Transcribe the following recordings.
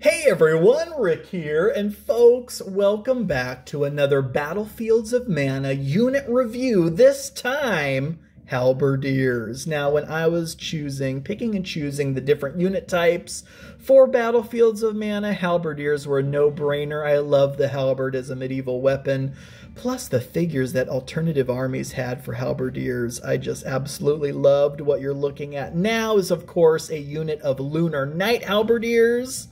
Hey everyone, Rick here, and folks, welcome back to another Battlefields of Mana unit review, this time, Halberdiers. Now, when I was picking and choosing the different unit types for Battlefields of Mana, Halberdiers were a no-brainer. I love the halberd as a medieval weapon, plus the figures that Alternative Armies had for Halberdiers. I just absolutely loved. What you're looking at now is, of course, a unit of Lunar Knight Halberdiers.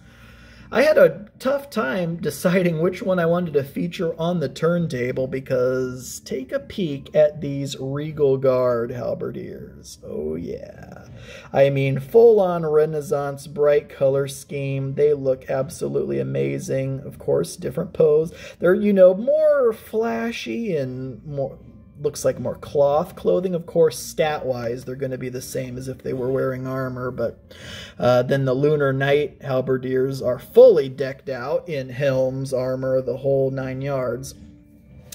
I had a tough time deciding which one I wanted to feature on the turntable because take a peek at these Regal Guard Halberdiers. Oh yeah. I mean, full-on Renaissance bright color scheme. They look absolutely amazing. Of course, different pose. They're, more flashy and looks like more cloth clothing. Of course, stat-wise, they're going to be the same as if they were wearing armor, but then the Lunar Knight Halberdiers are fully decked out in helms, armor, the whole 9 yards.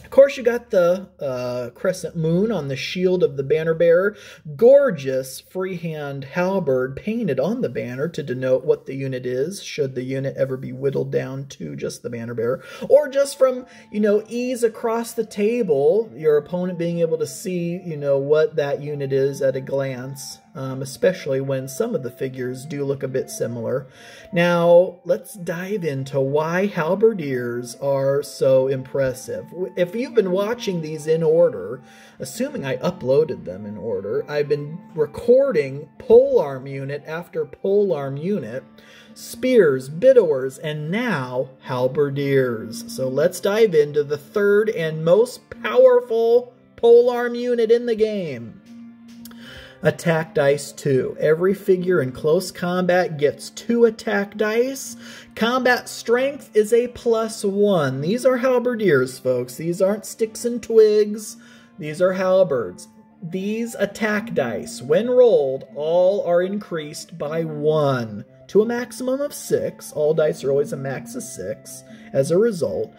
Of course, you got the crescent moon on the shield of the banner bearer. Gorgeous freehand halberd painted on the banner to denote what the unit is, should the unit ever be whittled down to just the banner bearer. Or just from, ease across the table, your opponent being able to see, what that unit is at a glance. Especially when some of the figures do look a bit similar. Now, let's dive into why Halberdiers are so impressive. If you've been watching these in order, assuming I uploaded them in order, I've been recording polearm unit after polearm unit, spears, bidowers, and now Halberdiers. So let's dive into the third and most powerful polearm unit in the game. Attack dice 2. Every figure in close combat gets 2 attack dice. Combat strength is a +1. These are Halberdiers, folks. These aren't sticks and twigs. These are halberds. These attack dice, when rolled, all are increased by 1 to a maximum of 6. All dice are always a max of 6 as a result.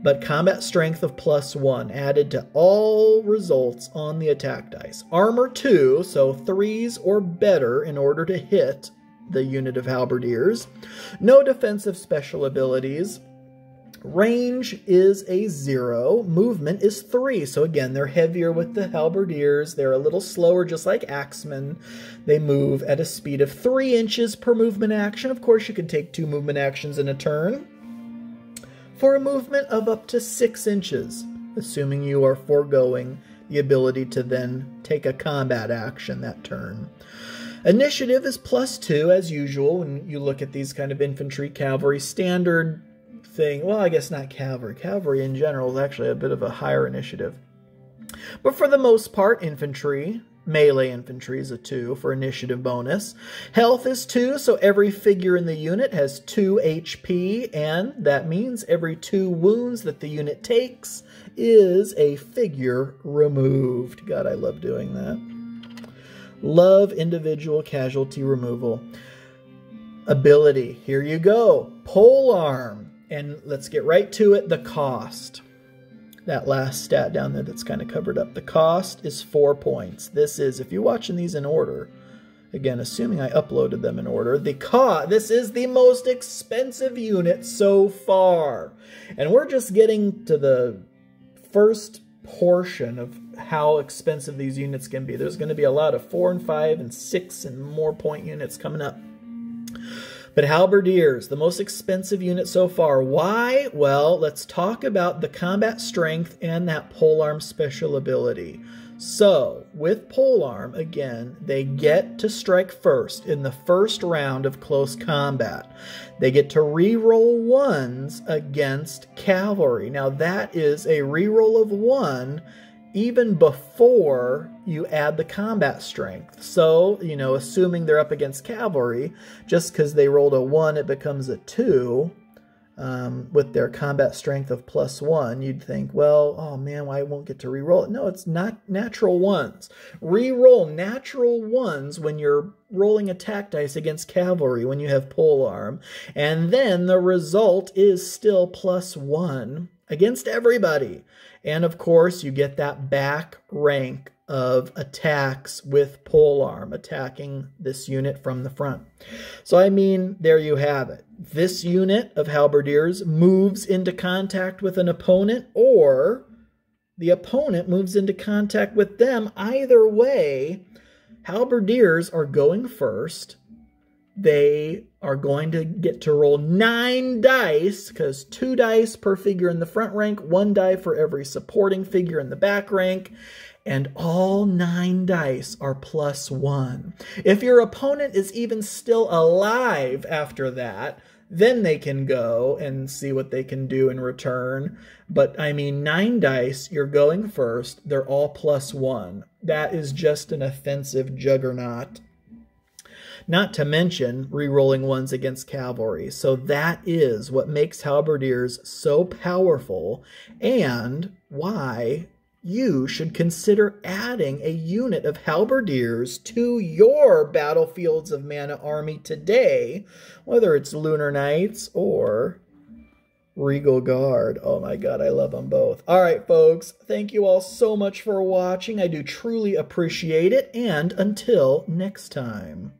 But combat strength of +1 added to all results on the attack dice. Armor 2, so 3s or better in order to hit the unit of Halberdiers. No defensive special abilities. Range is a 0. Movement is 3. So again, they're heavier with the Halberdiers. They're a little slower, just like axemen. They move at a speed of 3 inches per movement action. Of course, you can take 2 movement actions in a turn, for a movement of up to 6 inches, assuming you are foregoing the ability to then take a combat action that turn. Initiative is +2, as usual, when you look at these kind of infantry, cavalry, standard thing. Well, I guess not cavalry. Cavalry in general is actually a bit of a higher initiative. But for the most part, infantry, melee infantry is a 2 for initiative bonus. Health is 2, so every figure in the unit has 2 HP, and that means every 2 wounds that the unit takes is a figure removed. God, I love doing that. Love individual casualty removal. Ability, here you go. Polearm. And let's get right to it, the cost. That last stat down there that's kind of covered up. The cost is 4 points. This is, if you're watching these in order, again, assuming I uploaded them in order, this is the most expensive unit so far. And we're just getting to the first portion of how expensive these units can be. There's going to be a lot of 4 and 5 and 6 and more point units coming up. But Halberdiers, the most expensive unit so far. Why? Well, let's talk about the combat strength and that polearm special ability. So, with polearm, again, they get to strike first in the first round of close combat. They get to reroll 1s against cavalry. Now, that is a reroll of 1 even before you add the combat strength. So, assuming they're up against cavalry, just because they rolled a 1, it becomes a 2. With their combat strength of +1, you'd think, well, oh man, why I won't get to re-roll it? No, it's not natural 1s. Re-roll natural 1s when you're rolling attack dice against cavalry when you have polearm, and then the result is still +1 against everybody. And of course, you get that back rank of attacks with Polearm, attacking this unit from the front. So, I mean, there you have it. This unit of Halberdiers moves into contact with an opponent, or the opponent moves into contact with them. Either way, Halberdiers are going first. They are going to get to roll 9 dice, because 2 dice per figure in the front rank, 1 die for every supporting figure in the back rank, and all 9 dice are +1. If your opponent is even still alive after that, then they can go and see what they can do in return. But, I mean, 9 dice, you're going first, they're all +1. That is just an offensive juggernaut. Not to mention re-rolling ones against cavalry. So that is what makes Halberdiers so powerful, and why you should consider adding a unit of Halberdiers to your Battlefields of Mana army today, whether it's Lunar Knights or Regal Guard. Oh my god, I love them both. All right, folks, thank you all so much for watching. I do truly appreciate it, and until next time.